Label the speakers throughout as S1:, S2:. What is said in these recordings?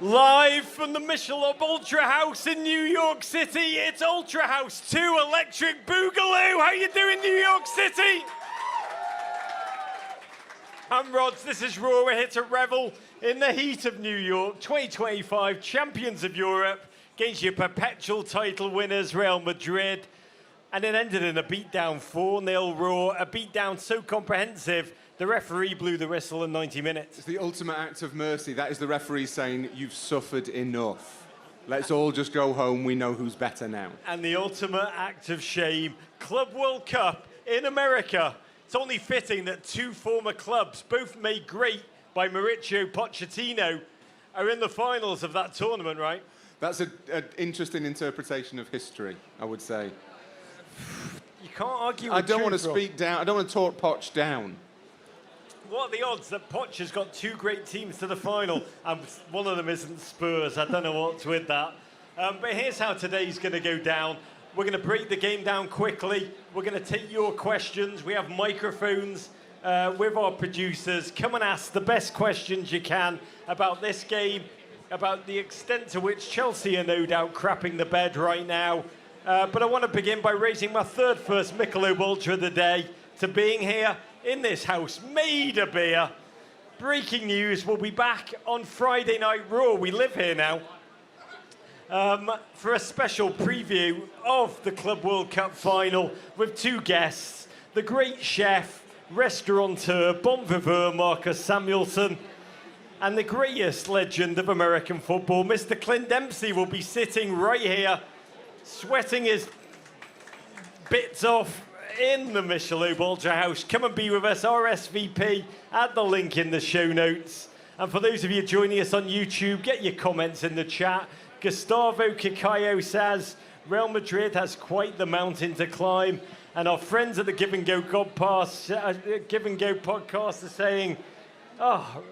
S1: Live from the Michelob Ultra House in New York City, it's Ultra House 2 Electric Boogaloo. How you doing, New York City? I'm Rods, this is Raw. We're here to revel in the heat of New York. 2025 champions of Europe against your perpetual title winners, Real Madrid. And it ended in a beatdown 4-0 Raw, a beatdown so comprehensive, the referee blew the whistle in 90 minutes.
S2: It's the ultimate act of mercy. That is the referee saying, you've suffered enough. Let's all just go home. We know who's better now.
S1: And the ultimate act of shame, Club World Cup in America. It's only fitting that two former clubs, both made great by Mauricio Pochettino, are in the finals of that tournament, right?
S2: That's an interesting interpretation of history, I would say.
S1: You can't argue with
S2: I don't want to
S1: truth,
S2: speak down. I don't want to talk Poch down.
S1: What are the odds that Poch has got two great teams to the final and one of them isn't Spurs? I don't know what's with that. But here's how today's going to go down. We're going to break the game down quickly. We're going to take your questions. We have microphones with our producers. Come and ask the best questions you can about this game, about the extent to which Chelsea are no doubt crapping the bed right now. But I want to begin by raising my third first Michelob Ultra of the day to being here in this house, made a beer. Breaking news, we'll be back on Friday Night Raw. We live here now. For a special preview of the Club World Cup final with two guests, the great chef, restaurateur, bon vivant Marcus Samuelsson, and the greatest legend of American football, Mr. Clint Dempsey, will be sitting right here, sweating his bits off in the Michelob Ultra House. Come and be with us, RSVP, at the link in the show notes. And for those of you joining us on YouTube, get your comments in the chat. Gustavo Kikayo says, Real Madrid has quite the mountain to climb. And our friends at the Give and Go podcast are saying, oh,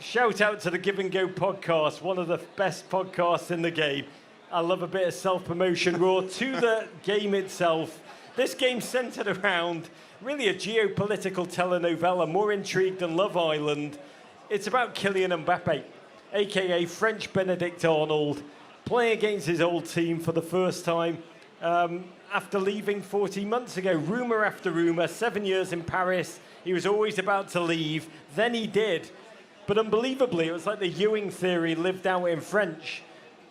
S1: shout out to the Give and Go podcast, one of the best podcasts in the game. I love a bit of self-promotion. Raw to the game itself. This game centered around really a geopolitical telenovela, more intrigue than Love Island. It's about Kylian Mbappe, a.k.a. French Benedict Arnold, playing against his old team for the first time after leaving 14 months ago. Rumour after rumour, 7 years in Paris. He was always about to leave. Then he did. But unbelievably, it was like the Ewing theory lived out in French.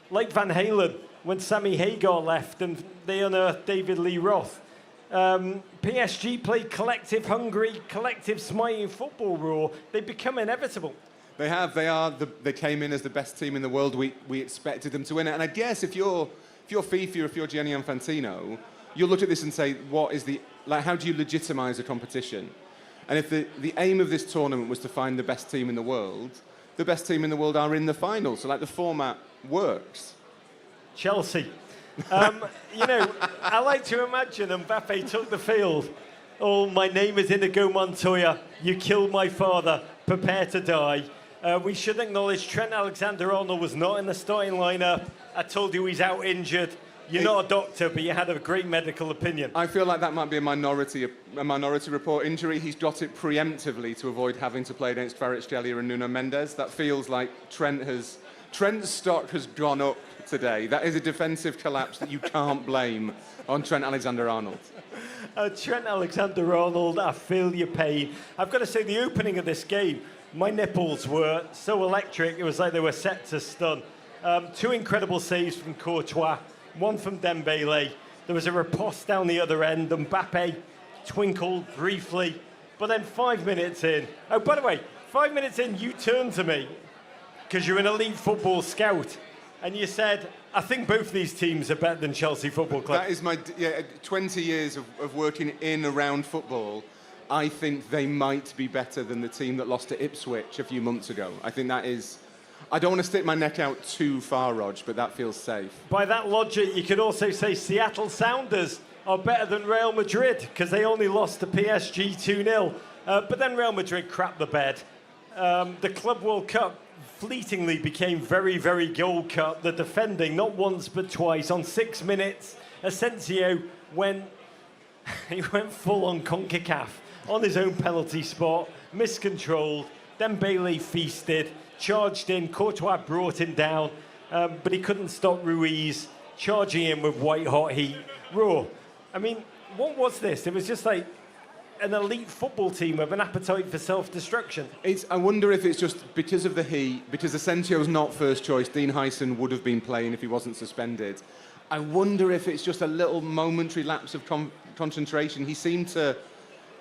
S1: Like Van Halen, when Sammy Hagar left and they unearthed David Lee Roth. PSG played collective hungry, collective smiting football. Raw. They become inevitable.
S2: They have. They came in as the best team in the world. We expected them to win it. And I guess if you're FIFA, if you're Gianni Infantino, you'll look at this and say, how do you legitimize a competition? And if the aim of this tournament was to find the best team in the world are in the final. So the format works.
S1: Chelsea. I like to imagine Mbappe took the field. Oh, my name is Inigo Montoya. You killed my father. Prepare to die. We should acknowledge Trent Alexander-Arnold was not in the starting lineup. I told you he's out injured. You're not a doctor, but you had a great medical opinion.
S2: I feel like that might be a minority report injury. He's got it preemptively to avoid having to play against Kvaratskhelia and Nuno Mendes. That feels like Trent's stock has gone up today. That is a defensive collapse that you can't blame on Trent Alexander-Arnold.
S1: Trent Alexander-Arnold, I feel your pain. I've got to say, the opening of this game, my nipples were so electric, it was like they were set to stun. Two incredible saves from Courtois, one from Dembele. There was a riposte down the other end. Mbappe twinkled briefly, but then 5 minutes in. Oh, by the way, 5 minutes in, you turned to me, because you're an elite football scout, and you said, I think both these teams are better than Chelsea Football Club.
S2: That is my 20 years of working in around football. I think they might be better than the team that lost to Ipswich a few months ago. I think that is... I don't want to stick my neck out too far, Rog, but that feels safe.
S1: By that logic, you could also say Seattle Sounders are better than Real Madrid because they only lost to PSG 2-0. But then Real Madrid crapped the bed. The Club World Cup fleetingly became very, very Gold Cup. The defending, not once but twice, on 6 minutes, Asensio went full on CONCACAF on his own penalty spot, miscontrolled, then Bailey feasted. charged in. Courtois brought him down, but he couldn't stop Ruiz charging in with white-hot heat. Raw. I mean, what was this? It was just like an elite football team with an appetite for self-destruction.
S2: I wonder if it's just because of the heat, because Asensio's not first choice. Dean Hyson would have been playing if he wasn't suspended. I wonder if it's just a little momentary lapse of concentration. He seemed to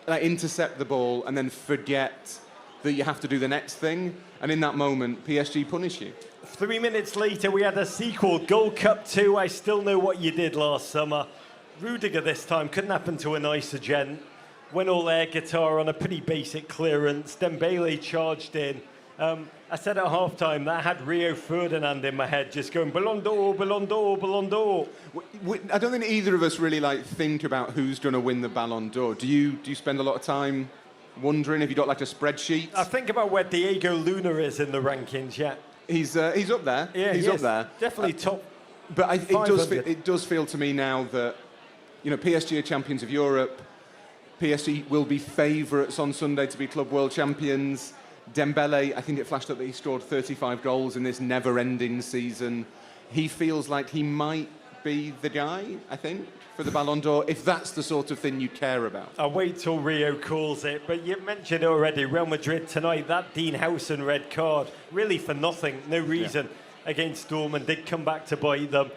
S2: intercept the ball and then forget that you have to do the next thing. And in that moment, PSG punish you.
S1: 3 minutes later, we had a sequel, Gold Cup 2, I Still Know What You Did Last Summer. Rudiger this time, couldn't happen to a nicer gent. Went all air guitar on a pretty basic clearance. Dembele charged in. I said at half-time that I had Rio Ferdinand in my head, just going, Ballon d'Or, Ballon d'Or, Ballon d'Or.
S2: I don't think either of us really think about who's going to win the Ballon d'Or. Do you spend a lot of time wondering if you got like a spreadsheet?
S1: I think about where Diego Luna is in the rankings, yeah.
S2: He's up there.
S1: Yeah,
S2: he's up there.
S1: Definitely top.
S2: But it does feel to me now that, PSG are champions of Europe. PSG will be favourites on Sunday to be Club World Champions. Dembele, I think it flashed up that he scored 35 goals in this never-ending season. He feels like he might be the guy, I think, for the Ballon d'Or, if that's the sort of thing you care about.
S1: I'll wait till Rio calls it, but you mentioned it already, Real Madrid tonight, that Dean Howson red card, really for nothing, no reason, against Dortmund, did come back to bite them.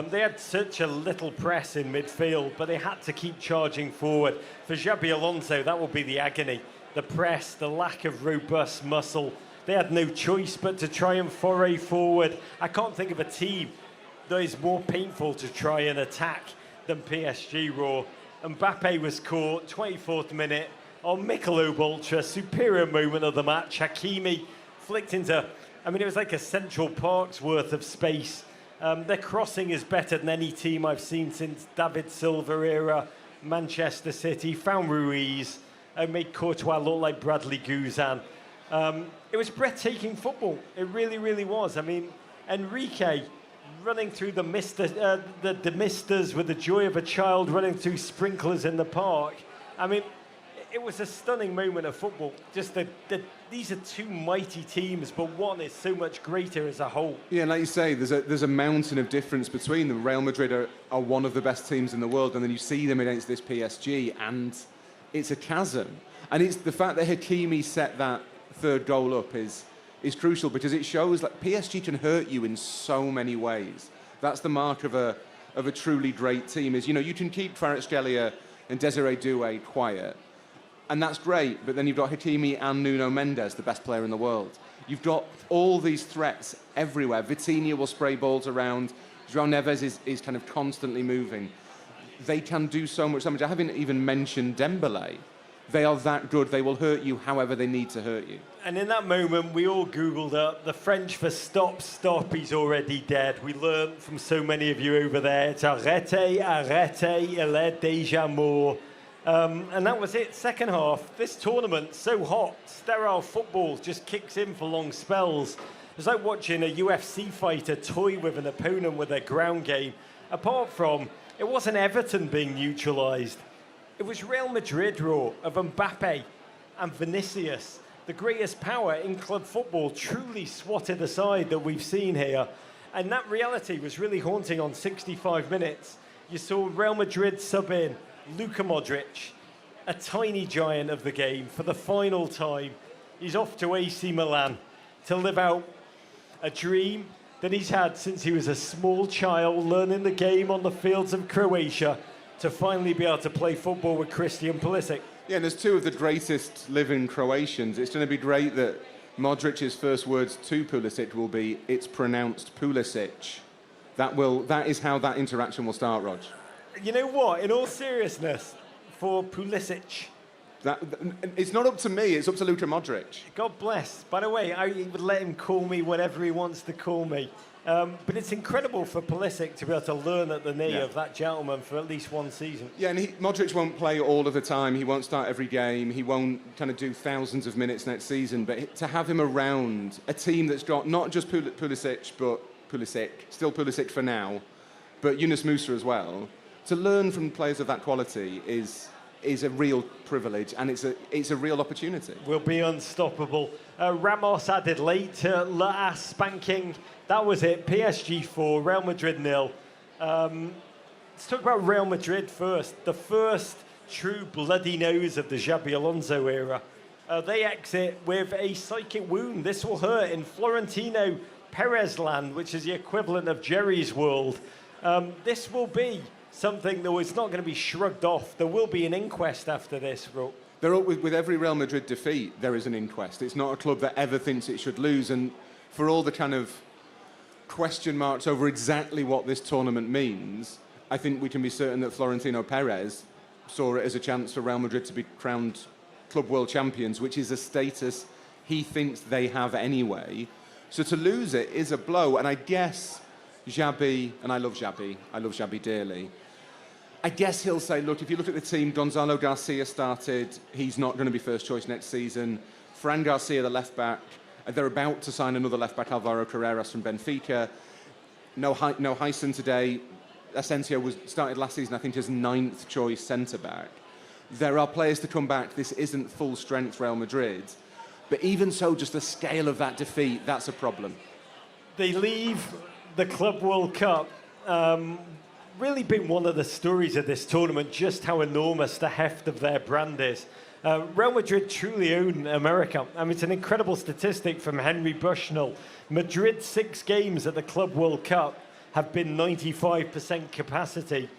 S1: They had such a little press in midfield, but they had to keep charging forward. For Xabi Alonso, that will be the agony. The press, the lack of robust muscle. They had no choice but to try and foray forward. I can't think of a team that is more painful to try and attack than PSG Raw. Mbappe was caught, 24th minute, on Michelob Ultra, superior moment of the match. Hakimi flicked into, it was like a Central Park's worth of space. Their crossing is better than any team I've seen since David Silva era. Manchester City found Ruiz and made Courtois look like Bradley Guzan. It was breathtaking football. It really, really was. Enrique running through the misters with the joy of a child running through sprinklers in the park. It was a stunning moment of football. Just these are two mighty teams, but one is so much greater as a whole.
S2: Yeah, like you say, there's a mountain of difference between them. Real Madrid are one of the best teams in the world, and then you see them against this PSG, and it's a chasm. And it's the fact that Hakimi set that third goal up is crucial, because it shows that PSG can hurt you in so many ways. That's the mark of a truly great team. You can keep Kvaratskhelia and Desiree Doué quiet, and that's great, but then you've got Hakimi and Nuno Mendes, the best player in the world. You've got all these threats everywhere. Vitinha will spray balls around. João Neves is kind of constantly moving. They can do so much damage. I haven't even mentioned Dembele. They are that good. They will hurt you however they need to hurt you.
S1: And in that moment, we all Googled up the French for stop, he's already dead. We learned from so many of you over there, it's arrêtez, arrêtez, il est déjà mort. And that was it, second half. This tournament, so hot, sterile football just kicks in for long spells. It's like watching a UFC fighter toy with an opponent with their ground game. Apart from, it wasn't Everton being neutralised. It was Real Madrid Raw of Mbappe and Vinicius. The greatest power in club football truly swatted aside that we've seen here. And that reality was really haunting on 65 minutes. You saw Real Madrid sub in Luka Modric, a tiny giant of the game, for the final time. He's off to AC Milan to live out a dream that he's had since he was a small child, learning the game on the fields of Croatia, to finally be able to play football with Christian Pulisic.
S2: Yeah, and there's two of the greatest living Croatians. It's going to be great that Modric's first words to Pulisic will be, it's pronounced Pulisic. That is how that interaction will start, Rog.
S1: You know what? In all seriousness, for Pulisic,
S2: it's not up to me, it's up to Luka Modric.
S1: God bless. By the way, I would let him call me whatever he wants to call me. But it's incredible for Pulisic to be able to learn at the knee of that gentleman for at least one season. Yeah,
S2: and Modric won't play all of the time. He won't start every game. He won't kind of do thousands of minutes next season. But to have him around a team that's got not just Pulisic, but still Pulisic for now, but Yunus Musa as well, to learn from players of that quality is is a real privilege, and it's a real opportunity.
S1: Will be unstoppable. Ramos added late to La spanking. That was it. PSG 4, Real Madrid 0. Let's talk about Real Madrid first. The first true bloody nose of the Xabi Alonso era. They exit with a psychic wound. This will hurt in Florentino Perez land, which is the equivalent of Jerry's world. This will be something that is not going to be shrugged off. There will be an inquest after this.
S2: With every Real Madrid defeat, there is an inquest. It's not a club that ever thinks it should lose. And for all the kind of question marks over exactly what this tournament means, I think we can be certain that Florentino Perez saw it as a chance for Real Madrid to be crowned Club World Champions, which is a status he thinks they have anyway. So to lose it is a blow. And I guess Xabi, and I love Xabi dearly, I guess he'll say, look, if you look at the team, Gonzalo Garcia started, he's not going to be first choice next season. Fran Garcia, the left-back, they're about to sign another left-back, Alvaro Carreras from Benfica. No Hyson today. Asensio started last season, I think, as 9th choice centre-back. There are players to come back. This isn't full-strength Real Madrid. But even so, just the scale of that defeat, that's a problem.
S1: They leave the Club World Cup. Really been one of the stories of this tournament, just how enormous the heft of their brand is. Real Madrid truly own America. I mean, it's an incredible statistic from Henry Bushnell. Madrid's 6 games at the Club World Cup have been 95% capacity.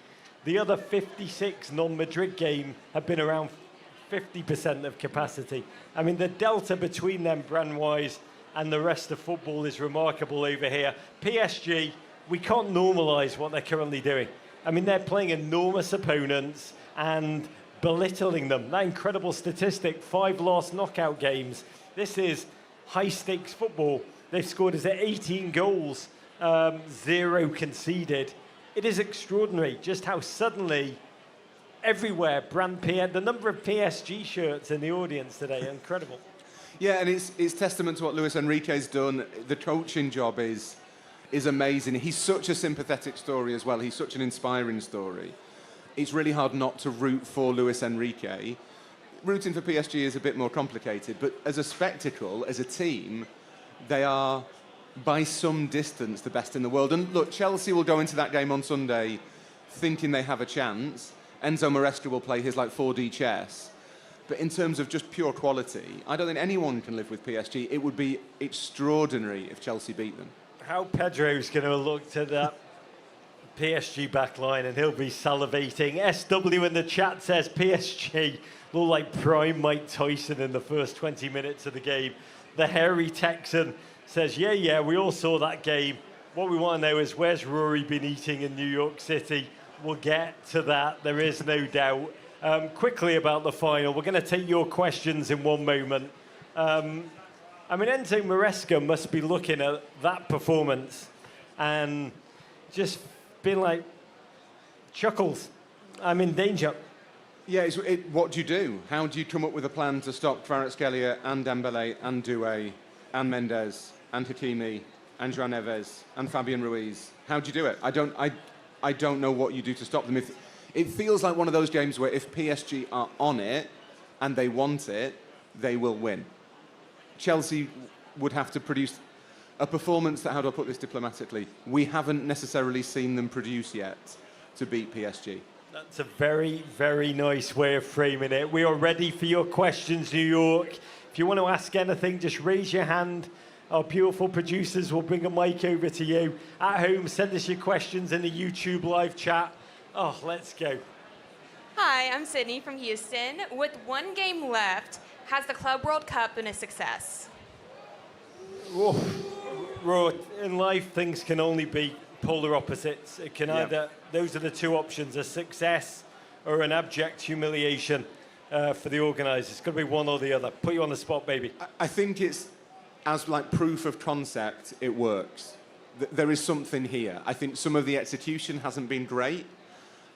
S1: The other 56 non-Madrid games have been around 50% of capacity. I mean, the delta between them brand-wise and the rest of football is remarkable over here. PSG, we can't normalise what they're currently doing. I mean, they're playing enormous opponents and belittling them. That incredible statistic, 5 lost knockout games. This is high-stakes football. They've scored 18 goals, 0 conceded. It is extraordinary just how suddenly everywhere the number of PSG shirts in the audience today, incredible.
S2: Yeah, and it's testament to what Luis Enrique's done. The coaching job is amazing. He's such a sympathetic story as well. He's such an inspiring story. It's really hard not to root for Luis Enrique. Rooting for PSG is a bit more complicated, but as a spectacle, as a team, they are by some distance the best in the world. And look, Chelsea will go into that game on Sunday thinking they have a chance. Enzo Maresca will play his 4D chess. But in terms of just pure quality, I don't think anyone can live with PSG. It would be extraordinary if Chelsea beat them.
S1: How Pedro's going to look to that PSG backline, and he'll be salivating. SW in the chat says PSG look like prime Mike Tyson in the first 20 minutes of the game. The hairy Texan says, yeah, we all saw that game. What we want to know is, where's Rory been eating in New York City? We'll get to that, there is no doubt. Quickly about the final, we're going to take your questions in one moment. I mean, Enzo Maresca must be looking at that performance and just being like, chuckles, I'm in danger.
S2: Yeah, what do you do? How do you come up with a plan to stop Kvaratskhelia and Dembele and Doué and Mendes and Hakimi and João Neves and Fabian Ruiz? How do you do it? I don't know what you do to stop them. It feels like one of those games where if PSG are on it and they want it, they will win. Chelsea would have to produce a performance that, how do I put this diplomatically, we haven't necessarily seen them produce yet to beat PSG.
S1: That's a very, very nice way of framing it. We are ready for your questions, New York. If you want to ask anything, just raise your hand. Our beautiful producers will bring a mic over to you. At home, send us your questions in the YouTube live chat. Oh, let's go.
S3: Hi, I'm Sydney from Houston. With 1 game left, has the Club World Cup been a success?
S1: Whoa. In life, things can only be polar opposites. It can either, those are the 2 options, a success or an abject humiliation for the organisers. It's got to be one or the other. Put you on the spot, baby.
S2: I think it's, as proof of concept, it works. There is something here. I think some of the execution hasn't been great.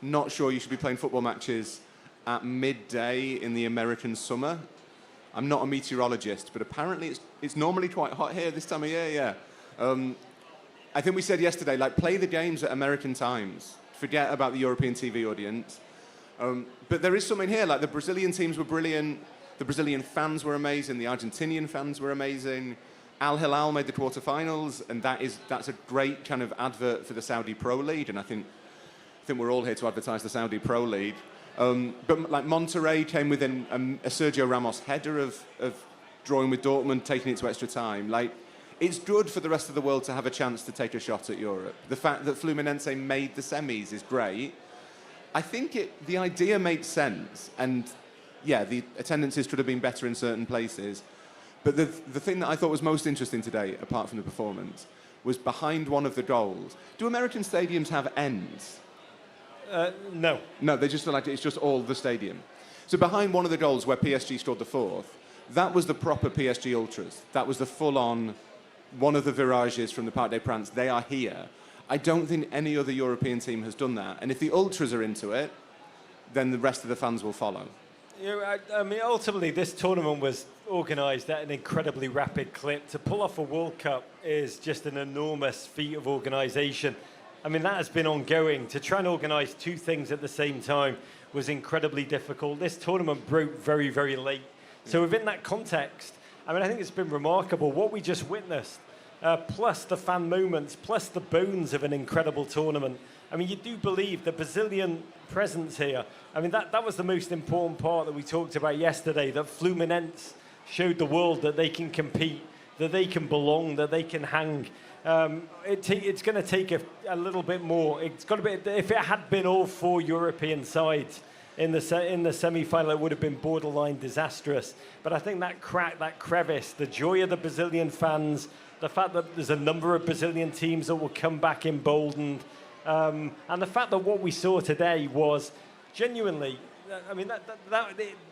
S2: Not sure you should be playing football matches at midday in the American summer. I'm not a meteorologist, but apparently it's normally quite hot here this time of year, yeah. I think we said yesterday, play the games at American times. Forget about the European TV audience. But there is something here, like the Brazilian teams were brilliant, the Brazilian fans were amazing, the Argentinian fans were amazing. Al Hilal made the quarterfinals, and that's a great kind of advert for the Saudi Pro League, and I think we're all here to advertise the Saudi Pro League. But like Monterrey came within a Sergio Ramos header of drawing with Dortmund, taking it to extra time. Like, it's good for the rest of the world to have a chance to take a shot at Europe. The fact that Fluminense made the semis is great. I think the idea makes sense, and yeah, the attendances could have been better in certain places. But the thing that I thought was most interesting today, apart from the performance, was behind one of the goals. Do American stadiums have ends?
S1: No.
S2: No, they just feel like it's just all the stadium. So behind one of the goals where PSG scored the fourth, that was the proper PSG Ultras. That was the full-on, one of the virages from the Parc des Princes. They are here. I don't think any other European team has done that. And if the Ultras are into it, then the rest of the fans will follow.
S1: You know, I mean, ultimately, this tournament was organised at an incredibly rapid clip. To pull off a World Cup is just an enormous feat of organisation. I mean, that has been ongoing. To try and organise two things at the same time was incredibly difficult. This tournament broke very, very late. So within that context, I mean, I think it's been remarkable what we just witnessed, plus the fan moments, plus the bones of an incredible tournament. I mean, you do believe the Brazilian presence here. I mean, that was the most important part that we talked about yesterday, that Fluminense showed the world that they can compete, that they can belong, that they can hang. It's going to take a little bit more. It's got to be, if it had been all four European sides in the semi-final, it would have been borderline disastrous. But I think that crack, that crevice, the joy of the Brazilian fans, the fact that there's a number of Brazilian teams that will come back emboldened, and the fact that what we saw today was genuinely, I mean,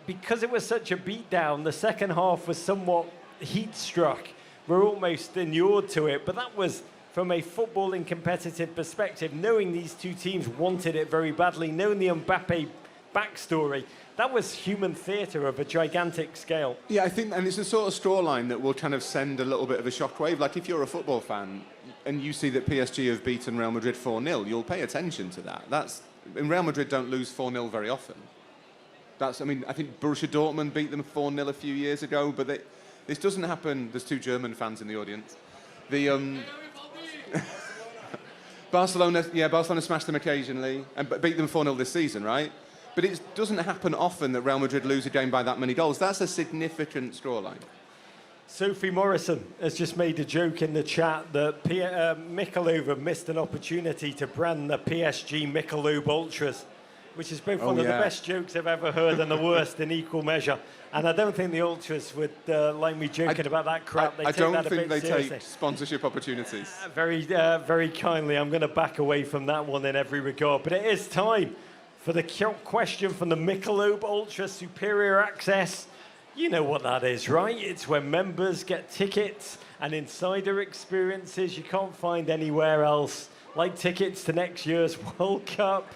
S1: because it was such a beatdown, the second half was somewhat heat-struck. We're almost inured to it, but that was from a footballing competitive perspective, knowing these two teams wanted it very badly, knowing the Mbappe backstory. That was human theatre of a gigantic scale.
S2: Yeah, I think, and it's a sort of straw line that will kind of send a little bit of a shockwave. Like, if you're a football fan and you see that PSG have beaten Real Madrid 4-0, you'll pay attention to that. And Real Madrid don't lose 4-0 very often. I think Borussia Dortmund beat them 4-0 a few years ago, but this doesn't happen. There's two German fans in the audience. Barcelona smashed them occasionally and beat them 4-0 this season, right? But it doesn't happen often that Real Madrid lose a game by that many goals. That's a significant scoreline.
S1: Sophie Morrison has just made a joke in the chat that Michelob have missed an opportunity to brand the PSG Michelob Ultras, which is both one of the best jokes I've ever heard and the worst in equal measure. And I don't think the Ultras would like me joking about that crap.
S2: I don't think they take sponsorship opportunities.
S1: Very kindly, I'm going to back away from that one in every regard. But it is time for the question from the Michelob Ultra Superior Access. You know what that is, right? It's when members get tickets and insider experiences you can't find anywhere else, like tickets to next year's World Cup.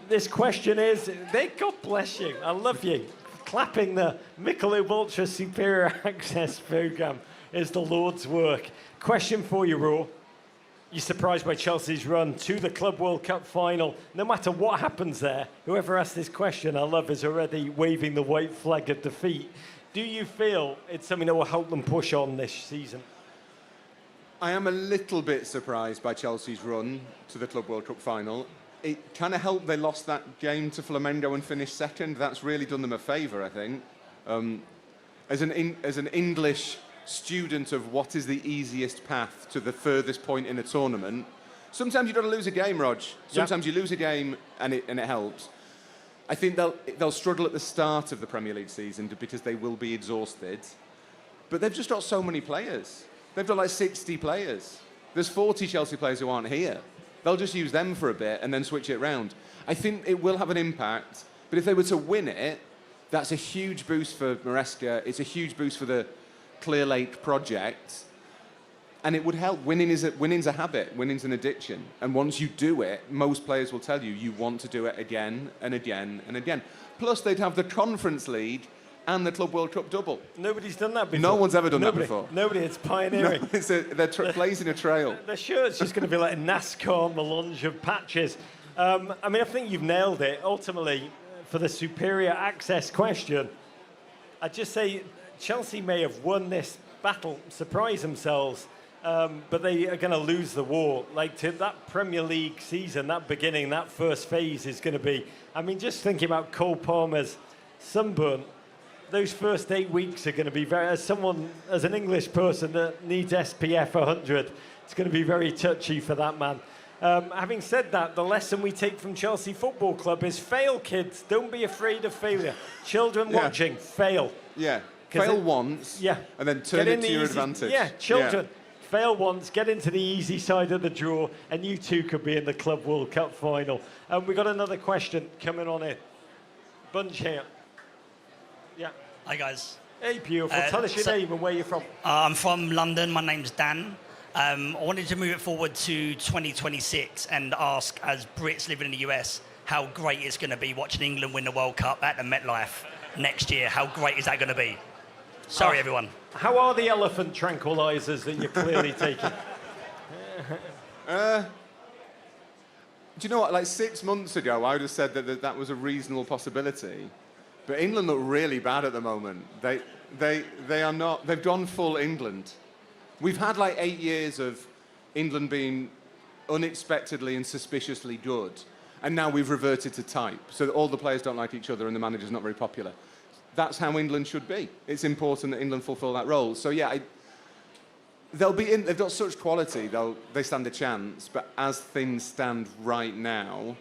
S1: This question is, God bless you, I love you. Clapping the Michelob Ultra Superior Access programme is the Lord's work. Question for you, Raw. You're surprised by Chelsea's run to the Club World Cup final. No matter what happens there, whoever asked this question, I love, is already waving the white flag of defeat. Do you feel it's something that will help them push on this season?
S2: I am a little bit surprised by Chelsea's run to the Club World Cup final. It kind of helped they lost that game to Flamengo and finished second. That's really done them a favour, I think. As an English student of what is the easiest path to the furthest point in a tournament, sometimes you've got to lose a game, Rog. Sometimes you lose a game and it helps. I think they'll struggle at the start of the Premier League season because they will be exhausted. But they've just got so many players. They've got like 60 players. There's 40 Chelsea players who aren't here. They'll just use them for a bit and then switch it round. I think it will have an impact, but if they were to win it, that's a huge boost for Maresca. It's a huge boost for the Clear Lake project, and it would help. Winning's a habit. Winning's an addiction, and once you do it, most players will tell you you want to do it again and again and again. Plus, they'd have the Conference League and the Club World Cup double.
S1: Nobody's done that before.
S2: No one's ever done that before.
S1: Nobody, it's pioneering.
S2: No, they're blazing a trail.
S1: They're sure it's just going to be like a NASCAR melange of patches. I mean, I think you've nailed it. Ultimately, for the superior access question, I'd just say Chelsea may have won this battle, surprise themselves, but they are going to lose the war. Like, to that Premier League season, that beginning, that first phase is going to be... I mean, just thinking about Cole Palmer's sunburn, those first 8 weeks are going to be very... As an English person that needs SPF 100, it's going to be very touchy for that man. Having said that, the lesson we take from Chelsea Football Club is fail, kids. Don't be afraid of failure. Children watching, fail.
S2: Yeah, fail once, and then turn it to your advantage.
S1: Yeah, children, fail once, get into the easy side of the draw, and you too could be in the Club World Cup final. We got another question coming on in. Bunch here. Yeah.
S4: Hi, guys.
S1: Hey, beautiful. Tell us your name and where you're from.
S4: I'm from London. My name's Dan. I wanted to move it forward to 2026 and ask, as Brits living in the US, how great it's going to be watching England win the World Cup at the MetLife next year. How great is that going to be? Sorry, everyone.
S1: How are the elephant tranquilizers that you're clearly taking?
S2: Do you know what? Like 6 months ago, I would have said that was a reasonable possibility. But England look really bad at the moment. They are not. They've gone full England. We've had like 8 years of England being unexpectedly and suspiciously good, and now we've reverted to type. So that all the players don't like each other and the manager's not very popular. That's how England should be. It's important that England fulfil that role. So yeah, they'll be in. They've got such quality. They stand a chance. But as things stand right now,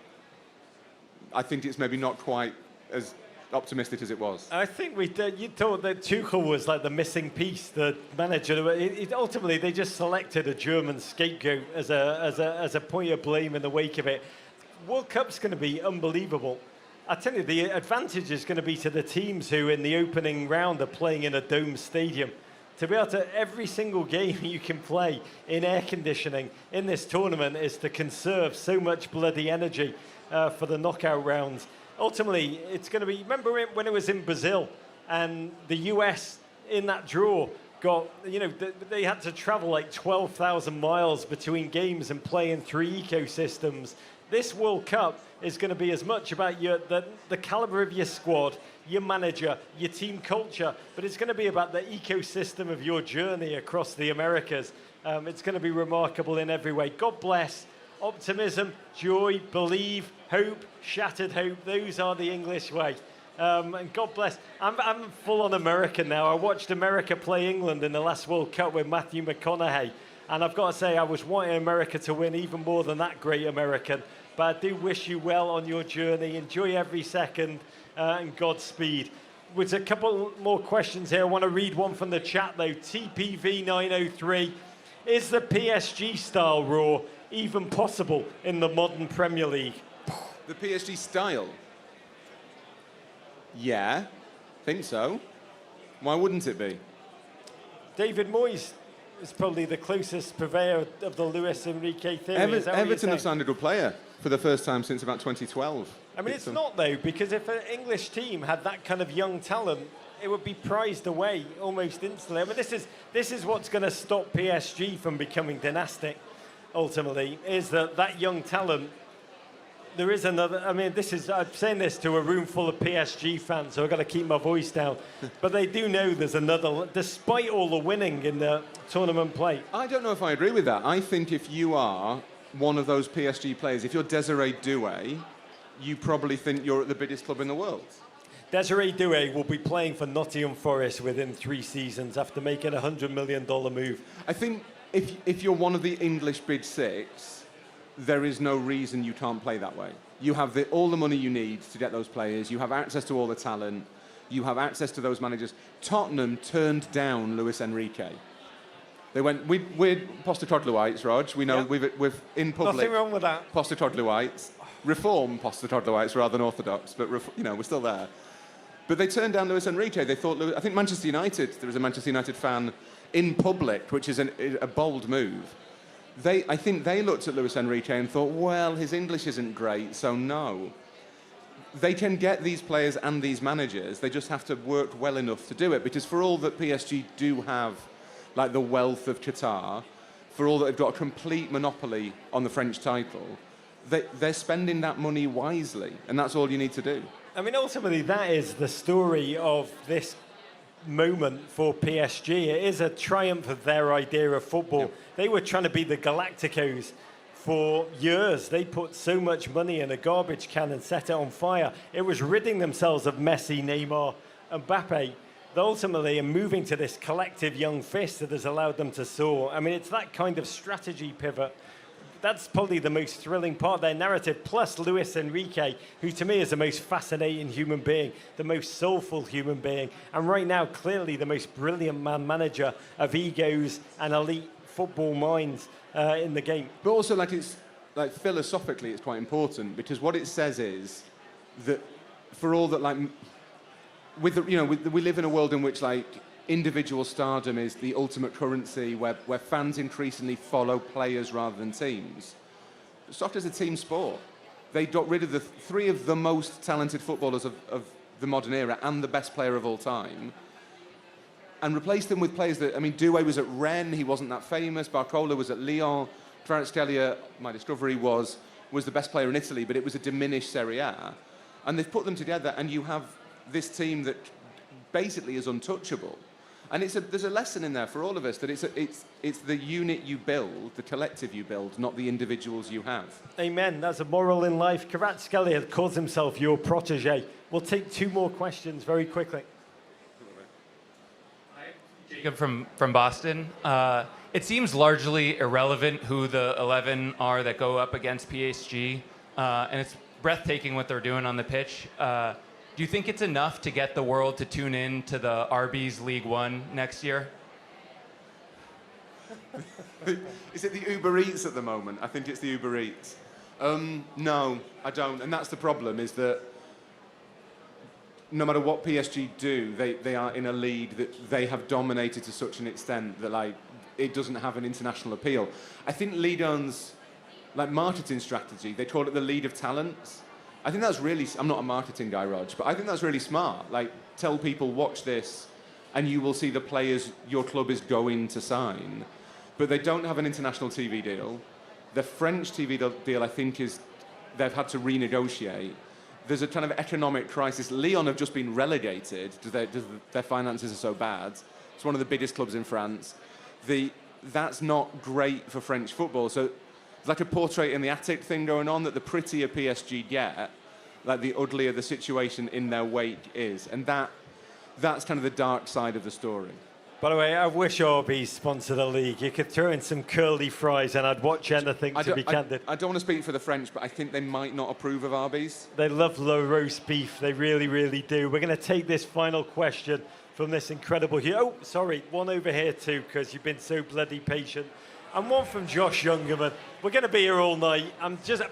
S2: I think it's maybe not quite as optimistic as it was.
S1: I think you thought that Tuchel was like the missing piece, the manager. Ultimately, they just selected a German scapegoat as a point of blame in the wake of it. World Cup's going to be unbelievable. I tell you, the advantage is going to be to the teams who, in the opening round, are playing in a dome stadium. To be able to, every single game you can play in air conditioning in this tournament is to conserve so much bloody energy for the knockout rounds. Ultimately, it's going to be... Remember when it was in Brazil and the US in that draw got... they had to travel like 12,000 miles between games and play in 3 ecosystems. This World Cup is going to be as much about the caliber of your squad, your manager, your team culture, but it's going to be about the ecosystem of your journey across the Americas. It's going to be remarkable in every way. God bless. Optimism, joy, believe, hope, shattered hope. Those are the English way. And God bless. I'm full on American now. I watched America play England in the last World Cup with Matthew McConaughey. And I've got to say, I was wanting America to win even more than that great American. But I do wish you well on your journey. Enjoy every second and Godspeed. With a couple more questions here. I want to read one from the chat, though. TPV903. Is the PSG style Raw even possible in the modern Premier League?
S2: The PSG style? Yeah, think so. Why wouldn't it be?
S1: David Moyes is probably the closest purveyor of the Luis Enrique theory.
S2: Everton have signed a good player for the first time since about 2012.
S1: I mean, it's not, though, because if an English team had that kind of young talent, it would be prized away almost instantly. I mean, this is what's going to stop PSG from becoming dynastic, ultimately, is that young talent. There is another... I mean, I'm saying this to a room full of PSG fans, so I've got to keep my voice down. But they do know there's another... Despite all the winning in the tournament play.
S2: I don't know if I agree with that. I think if you are one of those PSG players, if you're Desiree Doué, you probably think you're at the biggest club in the world.
S1: Desiree Doué will be playing for Nottingham Forest within 3 seasons after making a $100 million move.
S2: I think if you're one of the English Big Six, there is no reason you can't play that way. You have all the money you need to get those players. You have access to all the talent. You have access to those managers. Tottenham turned down Luis Enrique. They went, we're Postecoglou-ites, Rog. We know we've in public.
S1: Nothing wrong with that.
S2: Postecoglou-ites. Reform Postecoglou-ites rather than orthodox, but we're still there. But they turned down Luis Enrique. They thought, I think Manchester United, there was a Manchester United fan in public, which is a bold move. I think they looked at Luis Enrique and thought, well, his English isn't great, so no. They can get these players and these managers. They just have to work well enough to do it. Because for all that PSG do have, like the wealth of Qatar, for all that they've got a complete monopoly on the French title, they're spending that money wisely, and that's all you need to do.
S1: I mean, ultimately, that is the story of this moment for PSG. It is a triumph of their idea of football.
S2: Yep.
S1: They were trying to be the Galacticos for years. They put so much money in a garbage can and set it on fire. It was ridding themselves of Messi, Neymar, and Mbappe. They ultimately are moving to this collective young fist that has allowed them to soar. I mean, it's that kind of strategy pivot. That's probably the most thrilling part of their narrative, plus Luis Enrique, who to me is the most fascinating human being, the most soulful human being, and right now, clearly the most brilliant manager of egos and elite football minds in the game.
S2: But also, philosophically, it's quite important, because what it says is that for all that, we live in a world in which, individual stardom is the ultimate currency, where fans increasingly follow players rather than teams. Soccer is a team sport. They got rid of the three of the most talented footballers of the modern era and the best player of all time, and replaced them with players that, Doué was at Rennes, he wasn't that famous. Barcola was at Lyon. Kvaratskhelia, my discovery, was the best player in Italy, but it was a diminished Serie A. And they've put them together, and you have this team that basically is untouchable. And there's a lesson in there for all of us, that it's the unit you build, the collective you build, not the individuals you have.
S1: Amen. That's a moral in life. Kvaratskhelia calls himself your protege. We'll take two more questions very quickly.
S5: Hi, Jacob from Boston. It seems largely irrelevant who the 11 are that go up against PSG, and it's breathtaking what they're doing on the pitch. Do you think it's enough to get the world to tune in to the Arby's League One next year?
S2: Is it the Uber Eats at the moment? I think it's the Uber Eats. No, I don't. And that's the problem, is that no matter what PSG do, they are in a league that they have dominated to such an extent that it doesn't have an international appeal. I think Ligue 1's marketing strategy, they call it the lead of talents. I think that's really, I'm not a marketing guy, Rog, but I think that's really smart. Tell people, watch this, and you will see the players your club is going to sign. But they don't have an international TV deal. The French TV deal, I think, they've had to renegotiate. There's a kind of economic crisis. Lyon have just been relegated because their finances are so bad. It's one of the biggest clubs in France. That's not great for French football. So it's like a portrait in the attic thing going on, that the prettier PSG get, the uglier the situation in their wake is. And that's kind of the dark side of the story.
S1: By the way, I wish Arby's sponsored a league. You could throw in some curly fries and I'd watch anything, to be candid.
S2: I don't want to speak for the French, but I think they might not approve of Arby's.
S1: They love low roast beef. They really, really do. We're going to take this final question from this incredible... Oh, sorry, one over here too, because you've been so bloody patient. And one from Josh Youngerman. We're going to be here all night.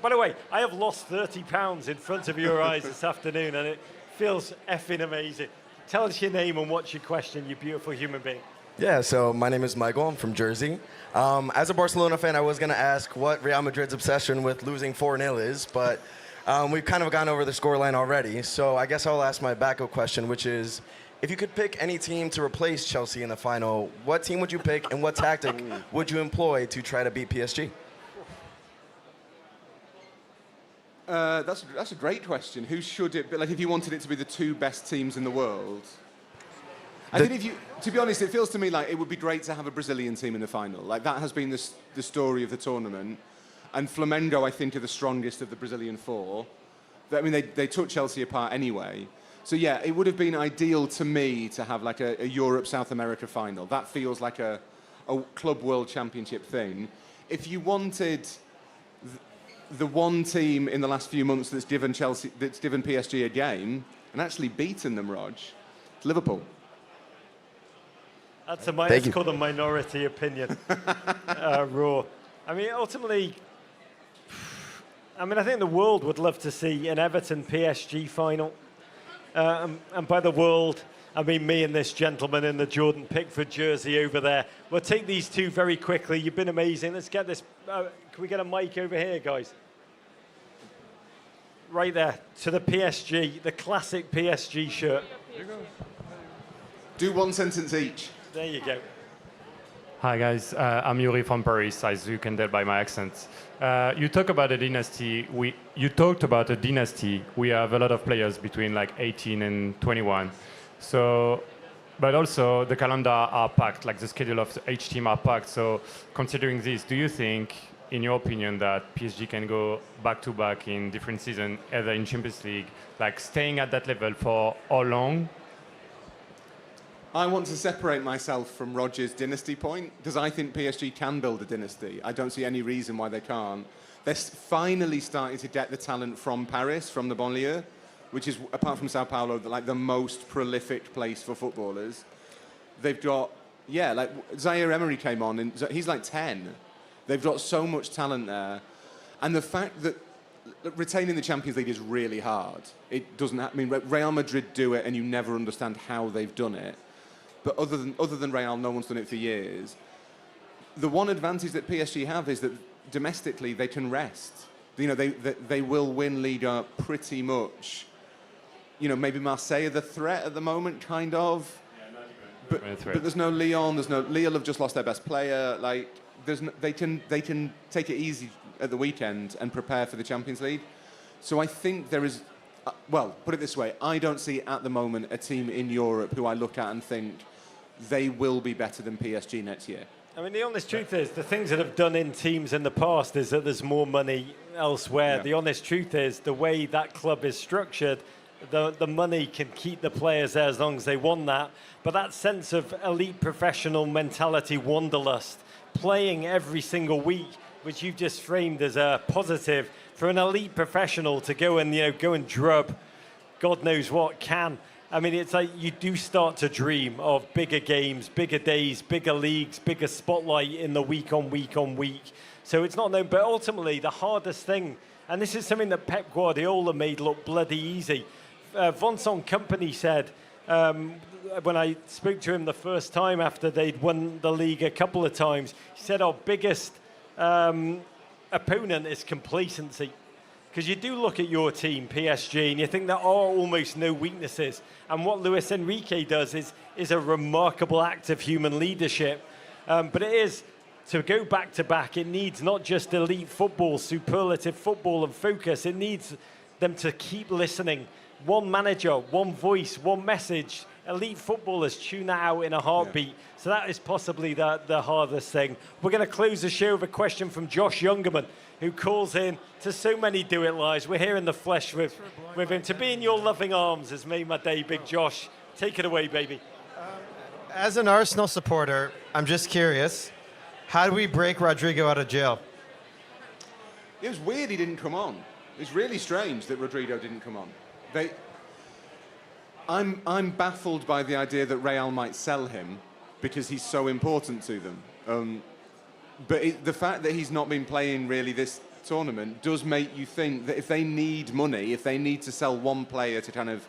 S1: By the way, I have lost 30 pounds in front of your eyes this afternoon, and it feels effing amazing. Tell us your name and what's your question, you beautiful human being.
S6: Yeah, so my name is Michael. I'm from Jersey. As a Barcelona fan, I was going to ask what Real Madrid's obsession with losing 4-0 is, but we've kind of gone over the scoreline already. So I guess I'll ask my backup question, which is, if you could pick any team to replace Chelsea in the final, what team would you pick and what tactic would you employ to try to beat PSG?
S2: That's a great question. Who should it be? If you wanted it to be the two best teams in the world. I think to be honest, it feels to me like it would be great to have a Brazilian team in the final. That has been the story of the tournament. And Flamengo, I think, are the strongest of the Brazilian four. They took Chelsea apart anyway. So yeah, it would have been ideal to me to have a Europe-South America final. That feels like a Club World Championship thing. If you wanted the one team in the last few months that's given PSG a game and actually beaten them, Rog, it's Liverpool.
S1: That's called a minority opinion, Raw. Ultimately, I think the world would love to see an Everton PSG final. And by the world, I mean me and this gentleman in the Jordan Pickford jersey over there. We'll take these two very quickly. You've been amazing. Let's get this. Can we get a mic over here, guys? Right there, to the PSG, the classic PSG shirt.
S2: Do one sentence each.
S1: There you go.
S7: Hi guys, I'm Yuri from Paris, as you can tell by my accent. You talk about a dynasty. You talked about a dynasty. We have a lot of players between like 18 and 21. So, but also the calendar are packed, like the schedule of each team are packed. So, considering this, do you think, in your opinion, that PSG can go back to back in different seasons, either in Champions League, like staying at that level for how long?
S2: I want to separate myself from Roger's dynasty point because I think PSG can build a dynasty. I don't see any reason why they can't. They're finally starting to get the talent from Paris, from the banlieue, which is, apart from Sao Paulo, like the most prolific place for footballers. They've got, yeah, like Zaire Emery came on and he's like 10. They've got so much talent there. And the fact that retaining the Champions League is really hard. It doesn't, I mean, Real Madrid do it and you never understand how they've done it. But other than Real, no one's done it for years. The one advantage that PSG have is that domestically they can rest. You know, they will win Ligue pretty much. You know, maybe Marseille are the threat at the moment, kind of. Yeah, but there's no Lyon. There's no Lille have just lost their best player. Like, they can take it easy at the weekend and prepare for the Champions League. So I think there is. Well, put it this way: I don't see at the moment a team in Europe who I look at and think they will be better than PSG next year.
S1: I mean, the honest truth is, the things that have done in teams in the past is that there's more money elsewhere. Yeah. The honest truth is, the way that club is structured, the money can keep the players there as long as they want that. But that sense of elite professional mentality, wanderlust, playing every single week, which you've just framed as a positive, for an elite professional to go and go and drub God knows what can. I mean, it's like you do start to dream of bigger games, bigger days, bigger leagues, bigger spotlight in the week on week on week. So it's not known, but ultimately the hardest thing, and this is something that Pep Guardiola made look bloody easy. Vincent Kompany said, when I spoke to him the first time after they'd won the league a couple of times, he said our biggest opponent is complacency. Because you do look at your team, PSG, and you think there are almost no weaknesses. And what Luis Enrique does is a remarkable act of human leadership. But it is, to go back to back, it needs not just elite football, superlative football and focus. It needs them to keep listening. One manager, one voice, one message. Elite footballers tune that out in a heartbeat. Yeah. So that is possibly the hardest thing. We're going to close the show with a question from Josh Youngerman, who calls in to so many Do It Lives. We're here in the flesh with him. To be in your loving arms has made my day, Big Josh. Take it away, baby.
S8: As an Arsenal supporter, I'm just curious, how do we break Rodrigo out of jail?
S2: It was weird he didn't come on. It's really strange that Rodrigo didn't come on. I'm baffled by the idea that Real might sell him because he's so important to them. But the fact that he's not been playing really this tournament does make you think that if they need money, if they need to sell one player to kind of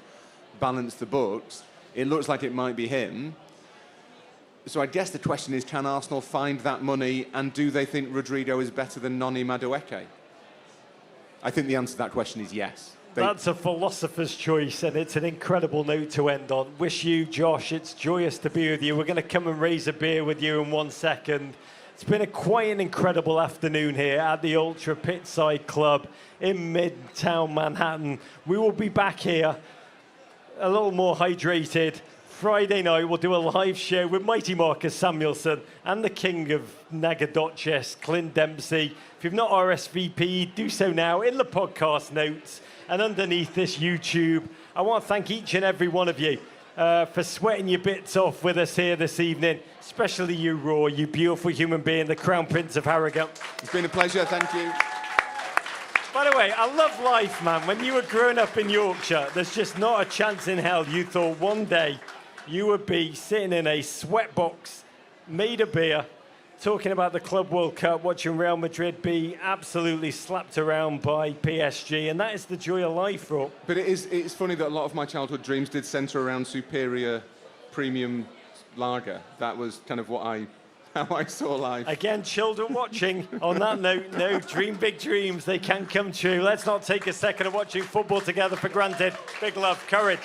S2: balance the books, it looks like it might be him. So I guess the question is, can Arsenal find that money, and do they think Rodrigo is better than Noni Madueke? I think the answer to that question is yes.
S1: That's a philosopher's choice, and it's an incredible note to end on. Wish you, Josh, it's joyous to be with you. We're going to come and raise a beer with you in 1 second. It's been quite an incredible afternoon here at the Ultra Pitchside Club in Midtown Manhattan. We will be back here a little more hydrated. Friday night, we'll do a live show with mighty Marcus Samuelsson and the king of Nagadoches, Clint Dempsey. If you've not RSVP'd, do so now in the podcast notes and underneath this YouTube. I want to thank each and every one of you for sweating your bits off with us here this evening, especially you, Roy, you beautiful human being, the Crown Prince of Harrogate.
S2: It's been a pleasure, thank you.
S1: By the way, I love life, man. When you were growing up in Yorkshire, there's just not a chance in hell you thought one day you would be sitting in a sweatbox made of beer, talking about the Club World Cup, watching Real Madrid be absolutely slapped around by PSG, and that is the joy of life, Rob.
S2: But it's funny that a lot of my childhood dreams did centre around superior premium lager. That was kind of how I saw life.
S1: Again, children watching, on that note, no, dream big dreams, they can come true. Let's not take a second of watching football together for granted. Big love, courage.